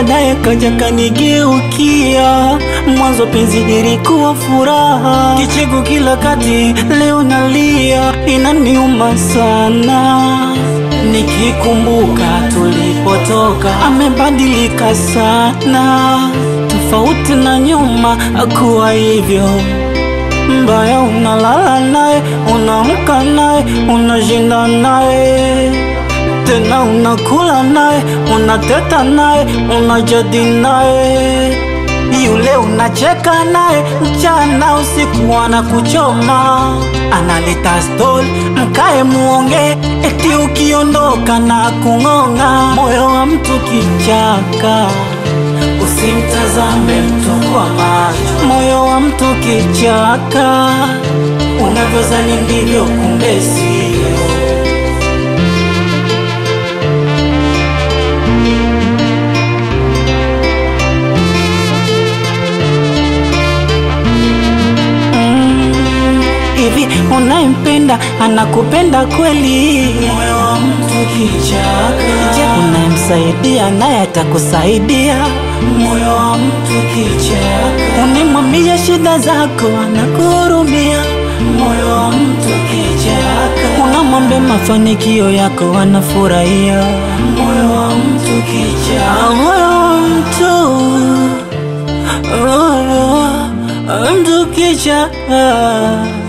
baadaye kaja kanigeukia. Mwanzo penzi lilikuwa furaha, kicheko kila kati, leo nalia, inaniuma sana nikikumbuka tulipotoka. Amebadilika sana, tofauti na nyuma hakuwa hivyo. Mbaya unalala naye, unaamka naye, unashinda naye, tena unakula naye, unateta naye, unajadi naye. Yule unacheka naye mchana usiku anakuchoma, analeta story mkae muonge, eti ukiondoka na kungonga. Moyo wa mtu kichaka, usimtazame mtu kwa macho. Moyo wa mtu kichaka, unavyozani ndivyo kumbe sio. Hivi unayempenda anakupenda kweli? Moyo wa mtu kichaka. Je, unayemsaidia naye atakusaidia? Moyo wa mtu kichaka. Unamwambia shida zako anakuhurumia? Moyo wa mtu kichaka. Unamwambia mafanikio yako anafurahia? Moyo wa mtu kichaka. Moyo wa mtu kichaka.